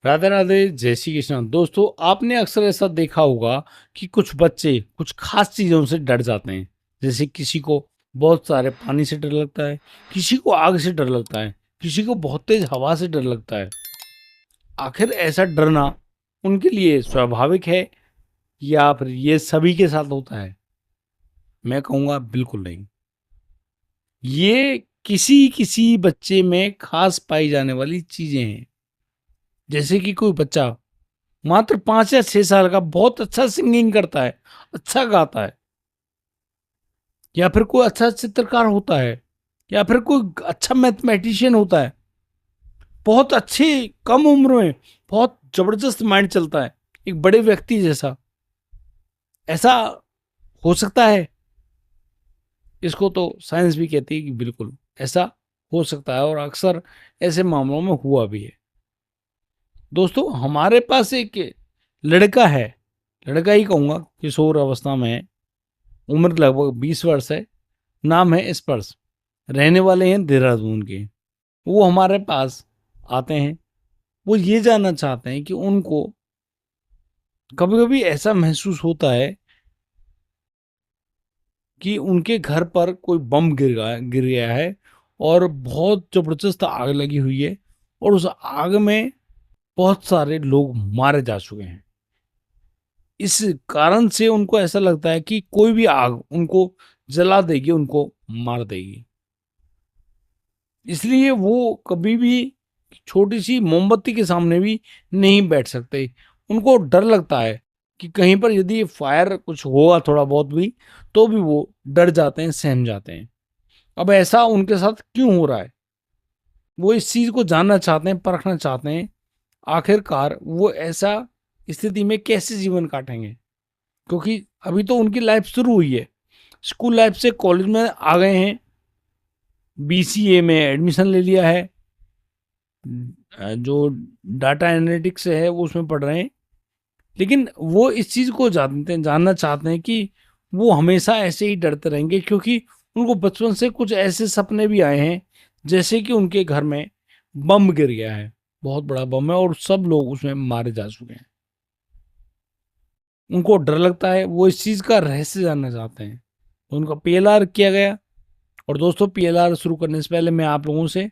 राधे राधे, जय श्री कृष्ण। दोस्तों, आपने अक्सर ऐसा देखा होगा कि कुछ बच्चे कुछ खास चीज़ों से डर जाते हैं। जैसे किसी को बहुत सारे पानी से डर लगता है, किसी को आग से डर लगता है, किसी को बहुत तेज हवा से डर लगता है। आखिर ऐसा डरना उनके लिए स्वाभाविक है या फिर ये सभी के साथ होता है? मैं कहूँगा बिल्कुल नहीं। ये किसी किसी बच्चे में खास पाई जाने वाली चीज़ें हैं। जैसे कि कोई बच्चा मात्र 5 या 6 साल का बहुत अच्छा सिंगिंग करता है, अच्छा गाता है, या फिर कोई अच्छा चित्रकार होता है, या फिर कोई अच्छा मैथमेटिशियन होता है, बहुत अच्छी कम उम्र में बहुत जबरदस्त माइंड चलता है, एक बड़े व्यक्ति जैसा। ऐसा हो सकता है। इसको तो साइंस भी कहती है कि बिल्कुल ऐसा हो सकता है, और अक्सर ऐसे मामलों में हुआ भी है। दोस्तों, हमारे पास एक लड़का है, लड़का ही कहूँगा, किशोर अवस्था में है, उम्र लगभग 20 वर्ष है, नाम है स्पर्श, रहने वाले हैं देहरादून के। वो हमारे पास आते हैं। वो ये जानना चाहते हैं कि उनको कभी-कभी ऐसा महसूस होता है कि उनके घर पर कोई बम गिर गया है और बहुत ज़बरदस्त आग लगी हुई है, और उस आग में बहुत सारे लोग मारे जा चुके हैं। इस कारण से उनको ऐसा लगता है कि कोई भी आग उनको जला देगी, उनको मार देगी। इसलिए वो कभी भी छोटी-सी मोमबत्ती के सामने भी नहीं बैठ सकते। उनको डर लगता है कि कहीं पर यदि फायर कुछ हुआ थोड़ा बहुत भी, तो भी वो डर जाते हैं, सहम जाते हैं। अब ऐसा उनके साथ क्यों हो रहा है? वो इस चीज़ को जानना चाहते हैं, परखना चाहते हैं। आखिरकार वो ऐसा स्थिति में कैसे जीवन काटेंगे? क्योंकि अभी तो उनकी लाइफ शुरू हुई है। स्कूल लाइफ से कॉलेज में आ गए हैं, बीसीए में एडमिशन ले लिया है। जो डाटा एनालिटिक्स है वो उसमें पढ़ रहे हैं। लेकिन वो इस चीज़ को जानना चाहते हैं कि वो हमेशा ऐसे ही डरते रहेंगे, क्योंकि उनको बचपन से कुछ ऐसे सपने भी आए हैं, जैसे कि उनके घर में बम गिर गया है, बहुत बड़ा बम है और सब लोग उसमें मारे जा चुके हैं। उनको डर लगता है, वो इस चीज़ का रहस्य जानना चाहते हैं। तो उनका पीएलआर किया गया। और दोस्तों, पीएलआर शुरू करने से पहले मैं आप लोगों से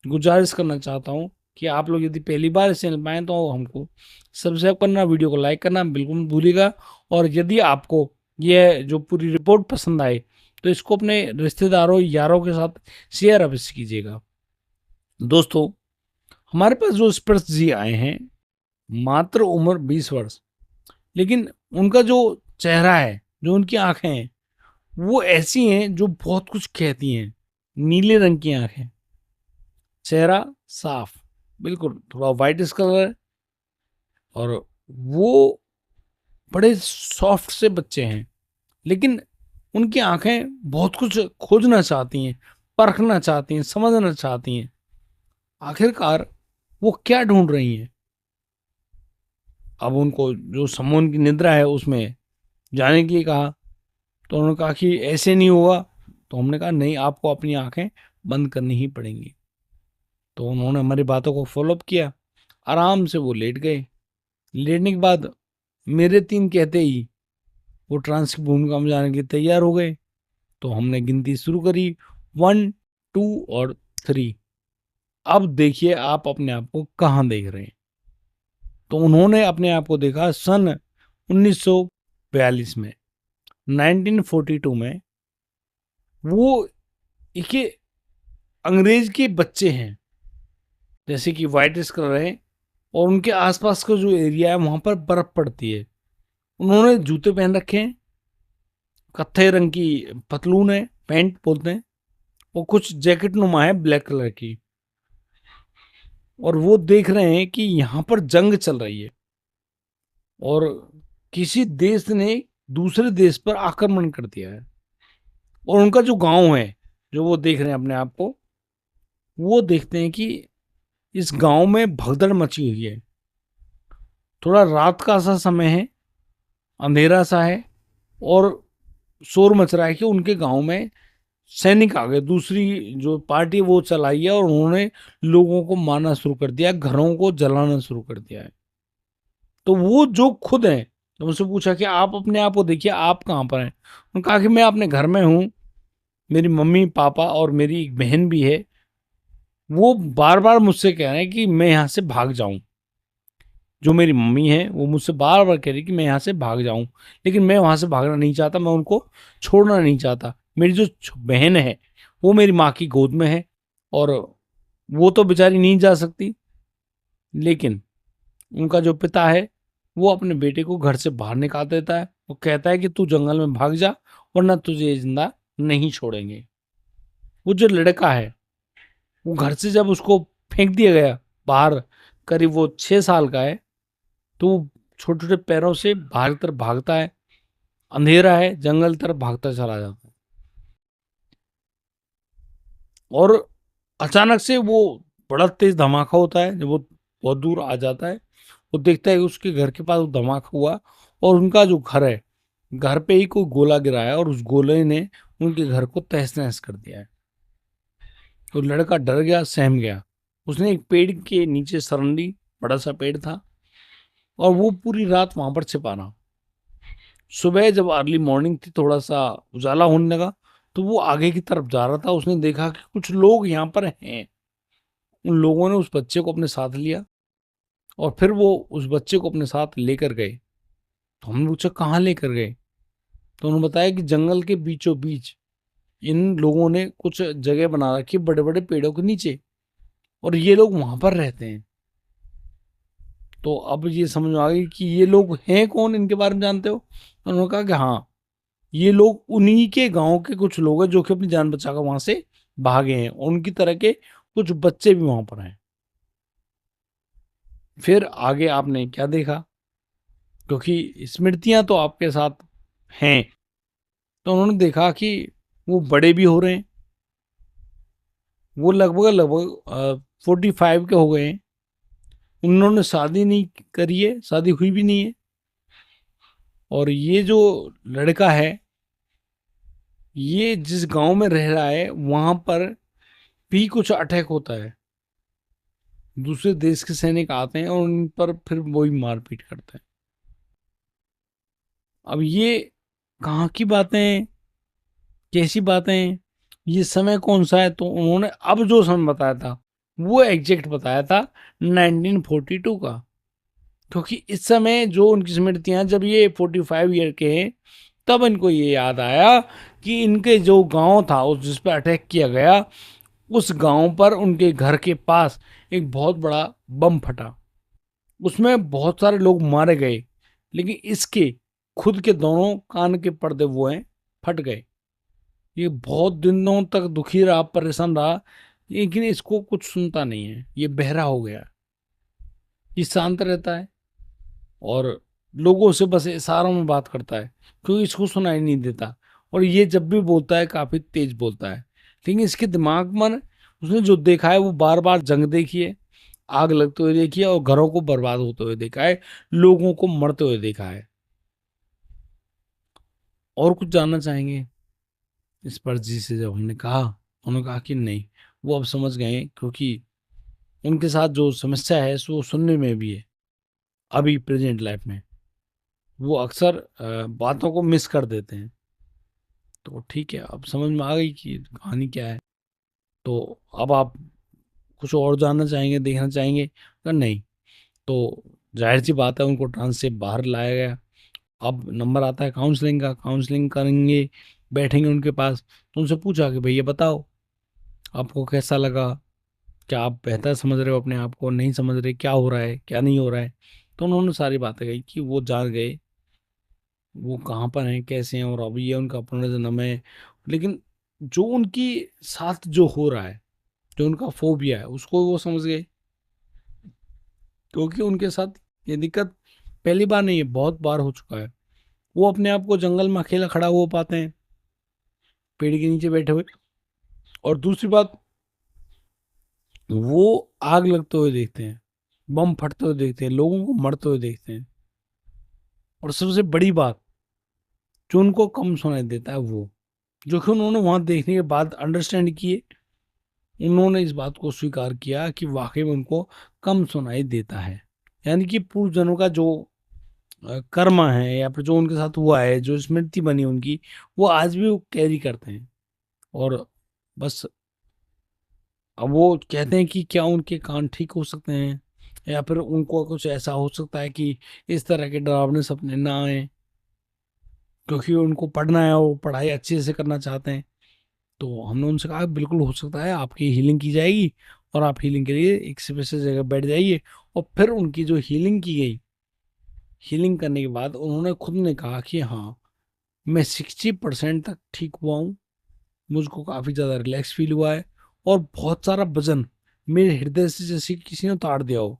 गुजारिश करना चाहता हूँ कि आप लोग यदि पहली बार इस चैनल पर आएँ तो हमको सब्सक्राइब करना, वीडियो को लाइक करना बिल्कुल मत भूलिएगा। और यदि आपको ये जो पूरी रिपोर्ट पसंद आए तो इसको अपने रिश्तेदारों, यारों के साथ शेयर अवश्य कीजिएगा। दोस्तों, हमारे पास जो स्पर्श जी आए हैं, मात्र उम्र 20 वर्ष, लेकिन उनका जो चेहरा है, जो उनकी आंखें हैं, वो ऐसी हैं जो बहुत कुछ कहती हैं। नीले रंग की आंखें, चेहरा साफ, बिल्कुल थोड़ा वाइटिश कलर है, और वो बड़े सॉफ्ट से बच्चे हैं। लेकिन उनकी आंखें बहुत कुछ खोजना चाहती हैं, परखना चाहती हैं, समझना चाहती हैं। आखिरकार वो क्या ढूंढ रही हैं? अब उनको जो समून की निद्रा है उसमें जाने के लिए कहा, तो उन्होंने कहा कि ऐसे नहीं होगा। तो हमने कहा नहीं, आपको अपनी आंखें बंद करनी ही पड़ेंगी। तो उन्होंने हमारी बातों को फॉलोअप किया, आराम से वो लेट गए। लेटने के बाद मेरे 3 कहते ही वो ट्रांस की भूमिका में जाने के लिए तैयार हो गए। तो हमने गिनती शुरू करी, 1, 2 और 3। अब देखिए आप अपने आप को कहाँ देख रहे हैं। तो उन्होंने अपने आप को देखा सन 1942 में, 1942 में। वो एक अंग्रेज के बच्चे हैं, जैसे कि वाइटिश कलर है, और उनके आसपास का जो एरिया है वहां पर बर्फ पड़ती है। उन्होंने जूते पहन रखे हैं, कत्थे रंग की पतलून है, पैंट बोलते हैं, और कुछ जैकेट नुमा है ब्लैक कलर की। और वो देख रहे हैं कि यहाँ पर जंग चल रही है, और किसी देश ने दूसरे देश पर आक्रमण कर दिया है। और उनका जो गांव है, जो वो देख रहे हैं अपने आप को, वो देखते हैं कि इस गांव में भगदड़ मची हुई है। थोड़ा रात का सा समय है, अंधेरा सा है, और शोर मच रहा है कि उनके गांव में सैनिक आ गए, दूसरी जो पार्टी वो चलाई है और उन्होंने लोगों को मारना शुरू कर दिया, घरों को जलाना शुरू कर दिया है। तो वो जो खुद है, तो मुझसे पूछा कि आप अपने आप को देखिए, आप कहाँ पर हैं। उन्होंने कहा कि मैं अपने घर में हूँ, मेरी मम्मी पापा और मेरी एक बहन भी है, वो बार बार मुझसे कह रहे हैं कि मैं यहाँ से भाग जाऊं। जो मेरी मम्मी है वो मुझसे बार बार कह रही कि मैं यहाँ से भाग जाऊं, लेकिन मैं वहां से भागना नहीं चाहता, मैं उनको छोड़ना नहीं चाहता। मेरी जो बहन है वो मेरी माँ की गोद में है और वो तो बेचारी नहीं जा सकती, लेकिन उनका जो पिता है वो अपने बेटे को घर से बाहर निकाल देता है। वो कहता है कि तू जंगल में भाग जा, वरना तुझे जिंदा नहीं छोड़ेंगे। वो जो लड़का है वो घर से जब उसको फेंक दिया गया बाहर, करीब वो 6 साल का है, तो वो छोटे छोटे पैरों से बाहर की तरफ भागता है। अंधेरा है, जंगल की तरफ भागता चला जाता है और अचानक से वो बड़ा तेज धमाका होता है। जब वो बहुत दूर आ जाता है, वो देखता है कि उसके घर के पास वो धमाका हुआ और उनका जो घर है, घर पे ही कोई गोला गिराया और उस गोले ने उनके घर को तहस नहस कर दिया है। तो लड़का डर गया, सहम गया। उसने एक पेड़ के नीचे शरण ली, बड़ा सा पेड़ था, और वो पूरी रात वहां पर छिपा रहा। सुबह जब अर्ली मॉर्निंग थी, थोड़ा सा उजाला होने लगा, तो वो आगे की तरफ जा रहा था। उसने देखा कि कुछ लोग यहाँ पर हैं। उन लोगों ने उस बच्चे को अपने साथ लिया और फिर वो उस बच्चे को अपने साथ लेकर गए। तो हमने पूछा कहाँ लेकर गए, तो उन्होंने बताया कि जंगल के बीचों बीच इन लोगों ने कुछ जगह बना रखी बड़े बड़े पेड़ों के नीचे, और ये लोग वहां पर रहते हैं। तो अब ये समझ में आ गई कि ये लोग हैं कौन, इनके बारे में जानते हो। तो उन्होंने कहा कि हाँ, ये लोग उन्हीं के गांव के कुछ लोग हैं जो कि अपनी जान बचाकर वहां से भागे हैं, और उनकी तरह के कुछ बच्चे भी वहां पर हैं। फिर आगे आपने क्या देखा, क्योंकि स्मृतियां तो आपके साथ हैं, तो उन्होंने देखा कि वो बड़े भी हो रहे हैं। वो लगभग लगभग 45 के हो गए हैं। उन्होंने शादी नहीं करी है, शादी हुई भी नहीं है। और ये जो लड़का है, ये जिस गांव में रह रहा है वहां पर भी कुछ अटैक होता है। दूसरे देश के सैनिक आते हैं और उन पर फिर वही मारपीट करते हैं। अब ये कहाँ की बातें हैं, कैसी बातें हैं, ये समय कौन सा है, तो उन्होंने अब जो समय बताया था वो एग्जैक्ट बताया था 1942 का। क्योंकि इस समय जो उनकी स्मृतियां, जब ये 45 ईयर के हैं, तब इनको ये याद आया कि इनके जो गांव था उस जिस पर अटैक किया गया, उस गांव पर उनके घर के पास एक बहुत बड़ा बम फटा। उसमें बहुत सारे लोग मारे गए, लेकिन इसके खुद के दोनों कान के पर्दे वो हैं, फट गए। ये बहुत दिनों तक दुखी रहा, परेशान रहा, लेकिन इसको कुछ सुनता नहीं है। ये बहरा हो गया। ये शांत रहता है और लोगों से बस इशारों में बात करता है, क्योंकि इसको सुनाई नहीं देता। और ये जब भी बोलता है काफी तेज बोलता है, लेकिन इसके दिमाग में उसने जो देखा है वो बार बार जंग देखी है, आग लगते हुए देखी है, और घरों को बर्बाद होते हुए देखा है, लोगों को मरते हुए देखा है। और कुछ जानना चाहेंगे इस पर जी से? जब हमने कहा, उन्होंने कहा कि नहीं, वो अब समझ गए, क्योंकि उनके साथ जो समस्या है वो सुनने में भी है। अभी प्रेजेंट लाइफ में वो अक्सर बातों को मिस कर देते हैं। तो ठीक है, अब समझ में आ गई कि कहानी क्या है। तो अब आप कुछ और जानना चाहेंगे, देखना चाहेंगे? अगर नहीं, तो जाहिर सी बात है, उनको ट्रांस से बाहर लाया गया। अब नंबर आता है काउंसलिंग का, काउंसलिंग करेंगे, बैठेंगे उनके पास। तो उनसे पूछा कि भैया बताओ, आपको कैसा लगा, क्या आप बेहतर समझ रहे हो अपने आप को, नहीं समझ रहे, क्या हो रहा है क्या नहीं हो रहा है। तो उन्होंने सारी बातें कही कि वो जान गए वो कहाँ पर हैं, कैसे हैं, और अभी ये उनका पुनर्जन्म है। लेकिन जो उनकी साथ जो हो रहा है, जो उनका फोबिया है, उसको वो समझ गए, क्योंकि उनके साथ ये दिक्कत पहली बार नहीं है, बहुत बार हो चुका है। वो अपने आप को जंगल में अकेला खड़ा हो पाते हैं, पेड़ के नीचे बैठे हुए। और दूसरी बात, वो आग लगते हुए देखते हैं, बम फटते हुए देखते हैं, लोगों को मरते हुए देखते हैं। और सबसे बड़ी बात जो उनको कम सुनाई देता है, वो जो कि उन्होंने वहाँ देखने के बाद अंडरस्टैंड किए। उन्होंने इस बात को स्वीकार किया कि वाकई में उनको कम सुनाई देता है, यानी कि पूर्वजन्मों का जो कर्म है या फिर जो उनके साथ हुआ है, जो स्मृति बनी उनकी, वो आज भी वो कैरी करते हैं। और बस अब वो कहते हैं कि क्या उनके कान ठीक हो सकते हैं, या फिर उनको कुछ ऐसा हो सकता है कि इस तरह के डरावने सपने ना आए, क्योंकि उनको पढ़ना है, वो पढ़ाई अच्छे से करना चाहते हैं। तो हमने उनसे कहा बिल्कुल हो सकता है, आपकी हीलिंग की जाएगी और आप हीलिंग के लिए एक स्पेशल जगह बैठ जाइए। और फिर उनकी जो हीलिंग की गई, हीलिंग करने के बाद उन्होंने खुद ने कहा कि हाँ, मैं 60% तक ठीक हुआ हूँ, मुझको काफ़ी ज़्यादा रिलैक्स फील हुआ है, और बहुत सारा वजन मेरे हृदय से जैसे किसी ने उतार दिया हो,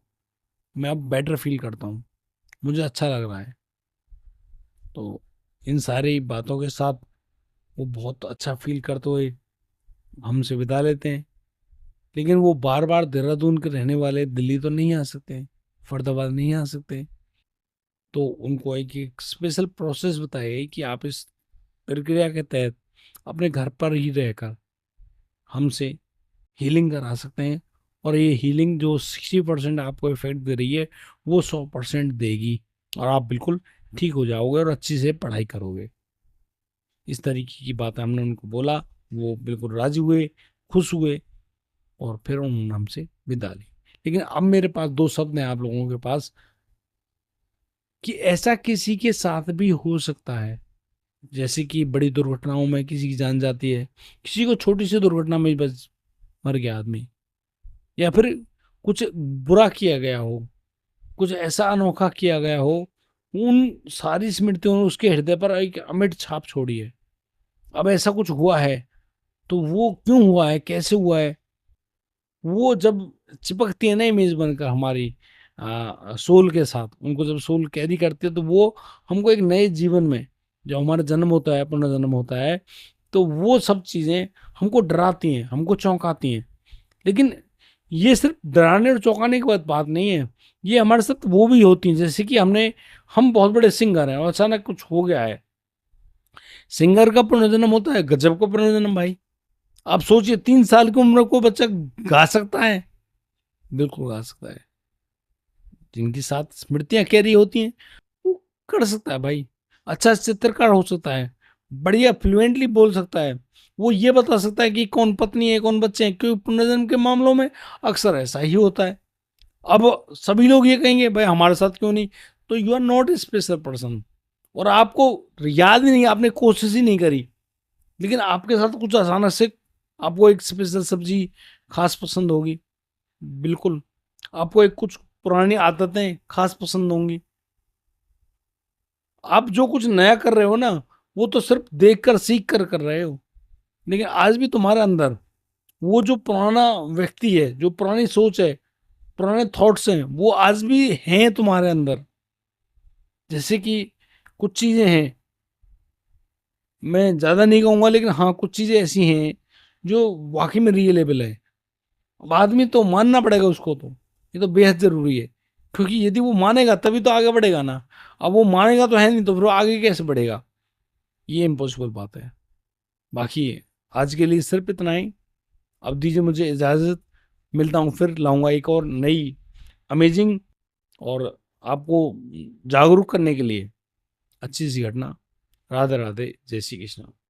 मैं अब बेटर फील करता हूँ, मुझे अच्छा लग रहा है। तो इन सारी बातों के साथ वो बहुत अच्छा फील करते हुए हमसे विदा लेते हैं। लेकिन वो बार बार देहरादून के रहने वाले दिल्ली तो नहीं आ सकते, फरीदाबाद नहीं आ सकते। तो उनको एक स्पेशल प्रोसेस बताई गई कि आप इस प्रक्रिया के तहत अपने घर पर ही रहकर हमसे हीलिंग करा सकते हैं, और ये हीलिंग जो 60% आपको इफेक्ट दे रही है, वो 100% देगी, और आप बिल्कुल ठीक हो जाओगे और अच्छी से पढ़ाई करोगे। इस तरीके की बात हमने उनको बोला, वो बिल्कुल राजी हुए, खुश हुए, और फिर उन्होंने हमसे विदा ली। लेकिन अब मेरे पास दो शब्द हैं आप लोगों के पास, कि ऐसा किसी के साथ भी हो सकता है, जैसे कि बड़ी दुर्घटनाओं में किसी की जान जाती है, किसी को छोटी सी दुर्घटना में बस मर गया आदमी, या फिर कुछ बुरा किया गया हो, कुछ ऐसा अनोखा किया गया हो, उन सारी स्मृतियों ने उसके हृदय पर एक अमिट छाप छोड़ी है। अब ऐसा कुछ हुआ है, तो वो क्यों हुआ है, कैसे हुआ है, वो जब चिपकती है ना इमेज बनकर हमारी सोल के साथ, उनको जब सोल कैरी करती है, तो वो हमको एक नए जीवन में, जब हमारा जन्म होता है, पुनर्जन्म होता है, तो वो सब चीज़ें हमको डराती हैं, हमको चौंकाती हैं। लेकिन ये सिर्फ डराने और चौंकाने की बात नहीं है, ये हमारे साथ वो भी होती हैं, जैसे कि हम बहुत बड़े सिंगर हैं और अचानक कुछ हो गया है। सिंगर का पुनर्जन्म होता है, गजब का पुनर्जन्म भाई। आप सोचिए, 3 साल की उम्र को बच्चा गा सकता है, बिल्कुल गा सकता है। जिनके साथ स्मृतियां कैरी होती हैं, वो कर सकता है भाई। अच्छा चित्रकार हो सकता है, बढ़िया फ्लुएंटली बोल सकता है, वो ये बता सकता है कि कौन पत्नी है, कौन बच्चे हैं, क्योंकि पुनर्जन्म के मामलों में अक्सर ऐसा ही होता है। अब सभी लोग ये कहेंगे भाई हमारे साथ क्यों नहीं, तो you are not a special person, और आपको याद ही नहीं, आपने कोशिश ही नहीं करी। लेकिन आपके साथ कुछ अचानक से आपको एक स्पेशल सब्जी खास पसंद होगी, बिल्कुल, आपको एक कुछ पुरानी आदतें खास पसंद होंगी। आप जो कुछ नया कर रहे हो ना, वो तो सिर्फ देख कर सीख कर रहे हो, लेकिन आज भी तुम्हारे अंदर वो जो पुराना व्यक्ति है, जो पुरानी सोच है, पुराने थॉट्स हैं, वो आज भी हैं तुम्हारे अंदर। जैसे कि कुछ चीजें हैं, मैं ज्यादा नहीं कहूंगा, लेकिन हाँ कुछ चीजें ऐसी हैं जो वाकई में रियलेबल है। अब आदमी तो मानना पड़ेगा उसको, तो ये तो बेहद जरूरी है, क्योंकि यदि वो मानेगा तभी तो आगे बढ़ेगा ना। अब वो मानेगा तो है नहीं, तो फिर वो आगे कैसे बढ़ेगा, ये इम्पॉसिबल बात है। बाकी आज के लिए सिर्फ इतना ही, अब दीजिए मुझे इजाज़त, मिलता हूँ, फिर लाऊंगा एक और नई अमेजिंग और आपको जागरूक करने के लिए अच्छी सी घटना। राधे राधे, जय श्री कृष्ण।